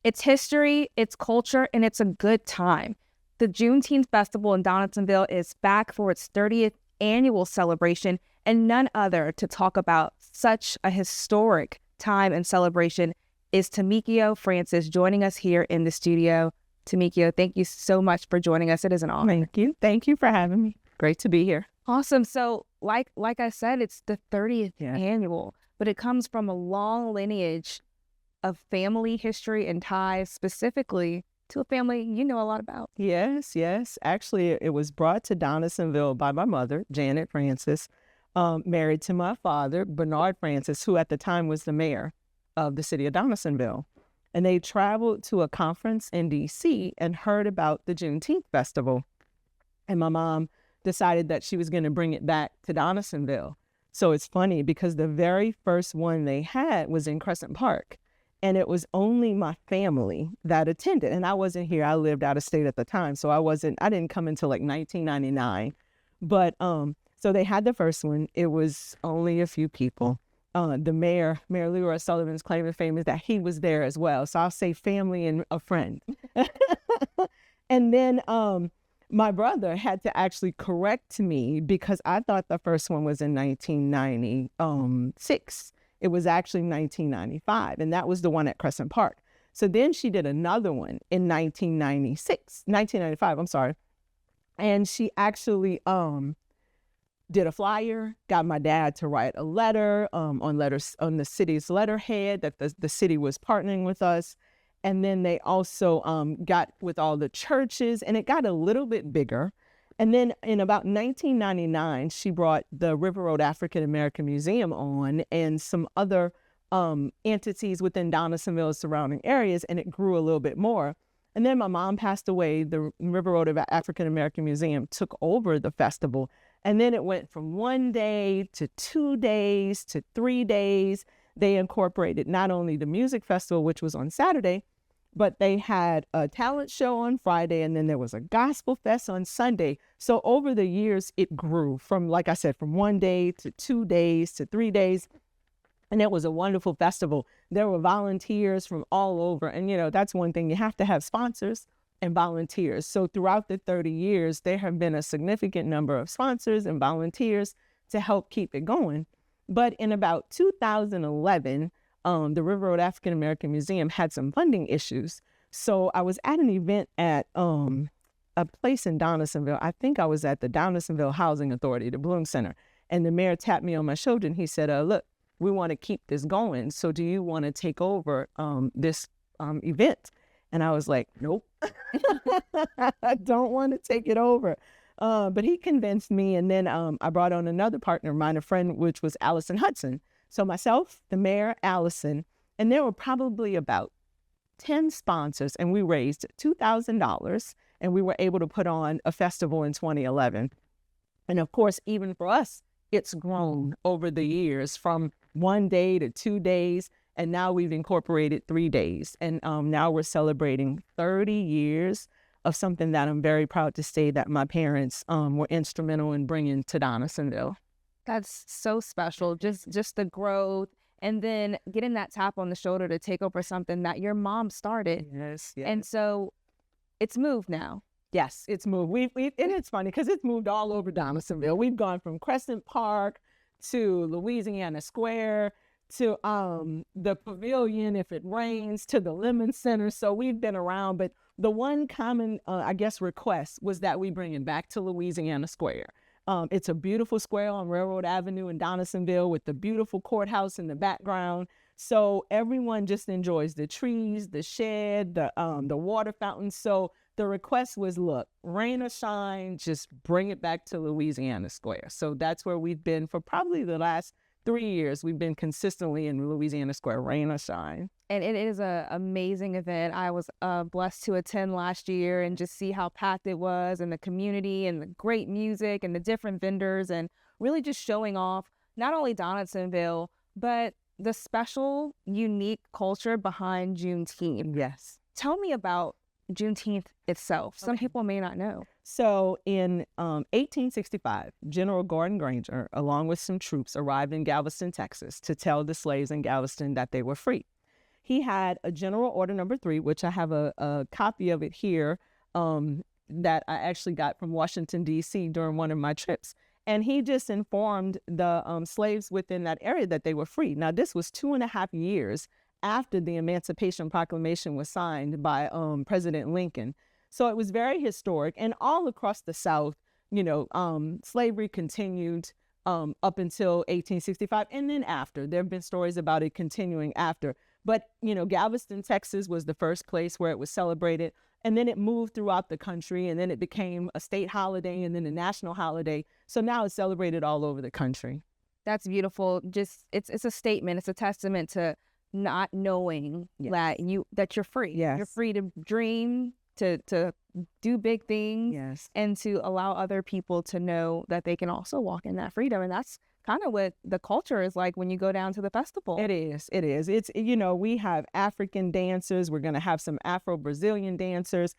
It's history, it's culture, and it's a good time. The Juneteenth Festival in Donaldsonville is back for its 30th annual celebration, and none other to talk about such a historic time and celebration is Tamiko Francis joining us here in the studio. Tamiko, thank you so much for joining us. It is an honor. Thank you. Thank you for having me. Great to be here. Awesome. So like I said, it's the 30th annual, but it comes from a long lineage of family history and ties, specifically to a family you know a lot about. Yes. Actually, it was brought to Donaldsonville by my mother, Janet Francis, married to my father, Bernard Francis, who at the time was the mayor of the city of Donaldsonville. And they traveled to a conference in D.C. and heard about the Juneteenth Festival. And my mom decided that she was going to bring it back to Donaldsonville. So it's funny because the very first one they had was in Crescent Park. And it was only my family that attended. And I wasn't here. I lived out of state at the time. So I didn't come until like 1999. But so they had the first one. It was only a few people. The Mayor Leroy Sullivan's claim to fame is that he was there as well. So I'll say family and a friend. And then my brother had to actually correct me because I thought the first one was in 1996. It was actually 1995, and that was the one at Crescent Park. So then she did another one in 1995, I'm sorry. And she actually did a flyer, got my dad to write a letter on the city's letterhead that the city was partnering with us. And then they also got with all the churches, and it got a little bit bigger. And then in about 1999, she brought the River Road African American Museum on and some other entities within Donaldsonville surrounding areas, and it grew a little bit more. And then my mom passed away. The River Road African American Museum took over the festival. And then it went from 1 day to 2 days to 3 days. They incorporated not only the music festival, which was on Saturday, but they had a talent show on Friday, and then there was a gospel fest on Sunday. So over the years, it grew from, like I said, from 1 day to 2 days to 3 days. And it was a wonderful festival. There were volunteers from all over. And, you know, that's one thing. You have to have sponsors and volunteers. So throughout the 30 years, there have been a significant number of sponsors and volunteers to help keep it going. But in about 2011, the River Road African American Museum had some funding issues. So I was at an event at a place in Donaldsonville. I think I was at the Donaldsonville Housing Authority, the Bloom Center. And the mayor tapped me on my shoulder and he said, look, we want to keep this going. So do you want to take over this event? And I was like, nope, I don't want to take it over. But he convinced me. And then I brought on another partner of mine, a friend, which was Allison Hudson. So myself, the mayor, Allison, and there were probably about 10 sponsors, and we raised $2,000, and we were able to put on a festival in 2011. And of course, even for us, it's grown over the years from 1 day to 2 days, and now we've incorporated 3 days. And now we're celebrating 30 years of something that I'm very proud to say that my parents were instrumental in bringing to Donaldsonville. That's so special, just the growth, and then getting that tap on the shoulder to take over something that your mom started. Yes. And so it's moved now. Yes, it's moved. And it's funny because it's moved all over Donaldsonville. We've gone from Crescent Park to Louisiana Square to the Pavilion if it rains, to the Lemon Center. So we've been around, but the one common, request was that we bring it back to Louisiana Square. It's a beautiful square on Railroad Avenue in Donaldsonville with the beautiful courthouse in the background. So everyone just enjoys the trees, the shed, the water fountain. So the request was, look, rain or shine, just bring it back to Louisiana Square. So that's where we've been for probably the last 3 years. We've been consistently in Louisiana Square, rain or shine. And it is an amazing event. I was blessed to attend last year and just see how packed it was, and the community and the great music and the different vendors, and really just showing off not only Donaldsonville, but the special, unique culture behind Juneteenth. Yes. Tell me about Juneteenth itself. Some people may not know. So in 1865, General Gordon Granger, along with some troops, arrived in Galveston, Texas, to tell the slaves in Galveston that they were free. he had a General Order number 3, which I have a copy of it here, that I actually got from Washington, D.C. during one of my trips. And he just informed the slaves within that area that they were free. Now, this was 2.5 years after the Emancipation Proclamation was signed by President Lincoln. So it was very historic. And all across the South, slavery continued up until 1865, and then after. There have been stories about it continuing after. But, Galveston, Texas was the first place where it was celebrated. And then it moved throughout the country, and then it became a state holiday and then a national holiday. So now it's celebrated all over the country. That's beautiful. Just it's a statement. It's a testament to not knowing that you're free. Yes. You're free to dream, to do big things, and to allow other people to know that they can also walk in that freedom. And that's kind of what the culture is like when you go down to the festival. It is. It's, we have African dancers. We're going to have some Afro-Brazilian dancers.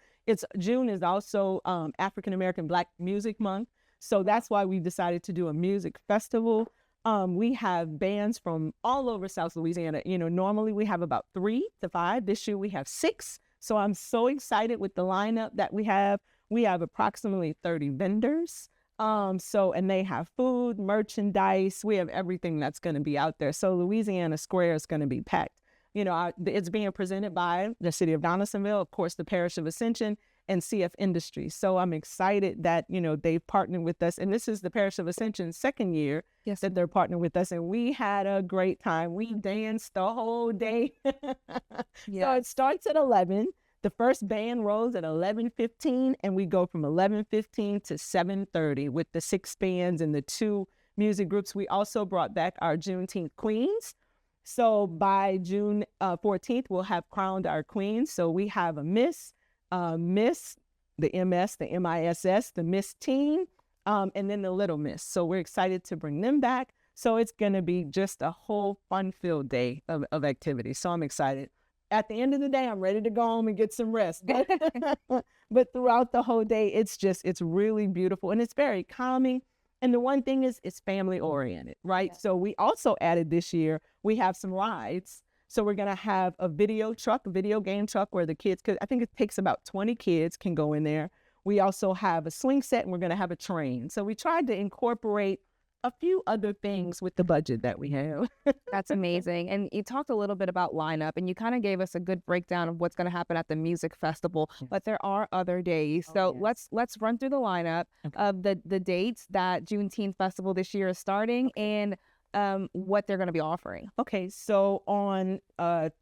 June is also African-American Black Music Month. So that's why we decided to do a music festival. We have bands from all over South Louisiana. Normally we have about 3 to 5. This year we have 6. So I'm so excited with the lineup that we have. We have approximately 30 vendors. And they have food, merchandise. We have everything that's going to be out there. So Louisiana Square is going to be packed. It's being presented by the city of Donaldsonville, of course, the Parish of Ascension, and CF Industries. So I'm excited that, they've partnered with us. And this is the Parish of Ascension's second year that they're partnering with us. And we had a great time. We danced the whole day. So it starts at 11. The first band rolls at 11:15, and we go from 11:15 to 7:30 with the 6 bands and the 2 music groups. We also brought back our Juneteenth Queens. So by June 14th, we'll have crowned our queens. So we have a Miss, the MS, the MISS, the Miss Teen, and then the Little Miss. So we're excited to bring them back. So it's going to be just a whole fun-filled day of activity. So I'm excited. At the end of the day, I'm ready to go home and get some rest. But throughout the whole day, it's really beautiful, and it's very calming. And the one thing is, it's family oriented, right? Yeah. So we also added this year, we have some rides. So we're going to have a video game truck where the kids I think it takes about 20 kids can go in there. We also have a swing set, and we're going to have a train. So we tried to incorporate a few other things with the budget that we have. That's amazing. And you talked a little bit about lineup, and you kind of gave us a good breakdown of what's going to happen at the music festival, but there are other days. So let's run through the lineup of the dates that Juneteenth Festival this year is starting and what they're going to be offering. Okay, so on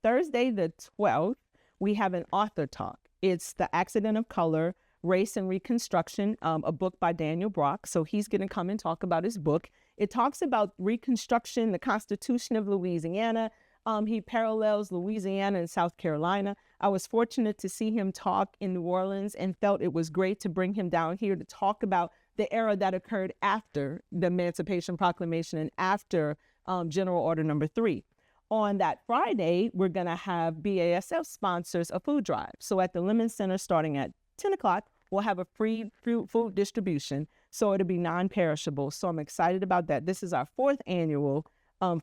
Thursday the 12th, we have an author talk. It's The Accident of Color, Race and Reconstruction, a book by Daniel Brock. So he's going to come and talk about his book. It talks about Reconstruction, the Constitution of Louisiana. He parallels Louisiana and South Carolina. I was fortunate to see him talk in New Orleans and felt it was great to bring him down here to talk about the era that occurred after the Emancipation Proclamation and after General Order number 3. On that Friday, we're going to have BASF sponsors a food drive. So at the Lemon Center, starting at 10 o'clock, we'll have a free food distribution, so it'll be non-perishable. So I'm excited about that. This is our 4th annual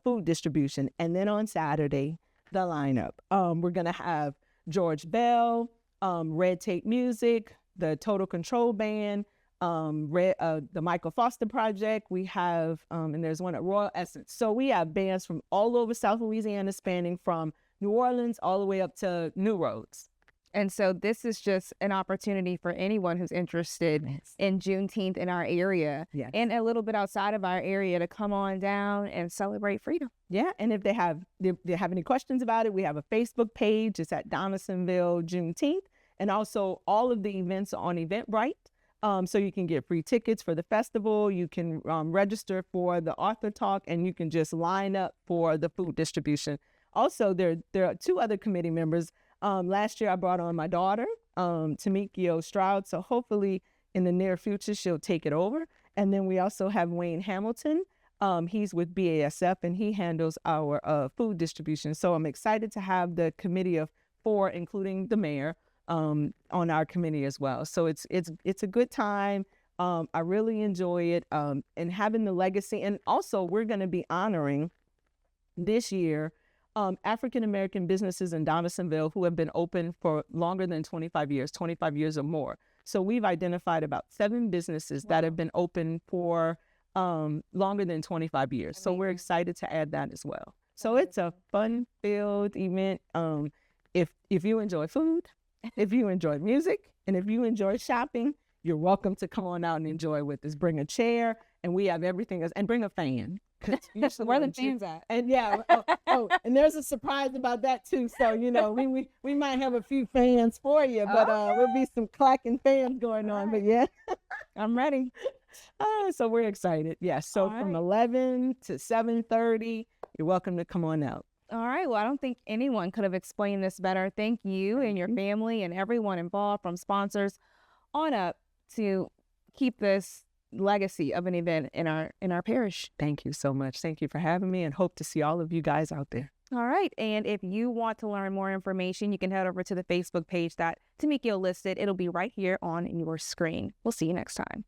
food distribution. And then on Saturday, the lineup. We're going to have George Bell, Red Tape Music, the Total Control Band, the Michael Foster Project. We have, and there's one at Royal Essence. So we have bands from all over South Louisiana, spanning from New Orleans all the way up to New Roads. And so this is just an opportunity for anyone who's interested in Juneteenth in our area and a little bit outside of our area to come on down and celebrate freedom. Yeah, and if they have any questions about it, we have a Facebook page. It's at Donaldsonville Juneteenth, and also all of the events are on Eventbrite. So you can get free tickets for the festival. You can register for the author talk, and you can just line up for the food distribution. Also, there are 2 other committee members. Last year, I brought on my daughter, Tamiko Stroud. So hopefully in the near future, she'll take it over. And then we also have Wayne Hamilton. He's with BASF, and he handles our food distribution. So I'm excited to have the committee of 4, including the mayor, on our committee as well. So it's a good time. I really enjoy it, and having the legacy. And also, we're going to be honoring this year African-American businesses in Donaldsonville who have been open for longer than 25 years or more. So we've identified about 7 businesses that have been open for longer than 25 years. So we're excited to add that as well. So it's a fun-filled event. If you enjoy food, if you enjoy music, and if you enjoy shopping, you're welcome to come on out and enjoy with us. Bring a chair, and we have everything else, and bring a fan. Where the fans at? And and there's a surprise about that too. So we might have a few fans for you, but there'll be some clacking fans going on. But yeah, I'm ready. So we're excited. Yes. So from 11 to 7:30, you're welcome to come on out. All right. Well, I don't think anyone could have explained this better. Thank you and your family and everyone involved, from sponsors on up, to keep this legacy of an event in our parish. Thank you so much. Thank you for having me, and hope to see all of you guys out there. All right. And if you want to learn more information, you can head over to the Facebook page that Tamiko listed. It'll be right here on your screen. We'll see you next time.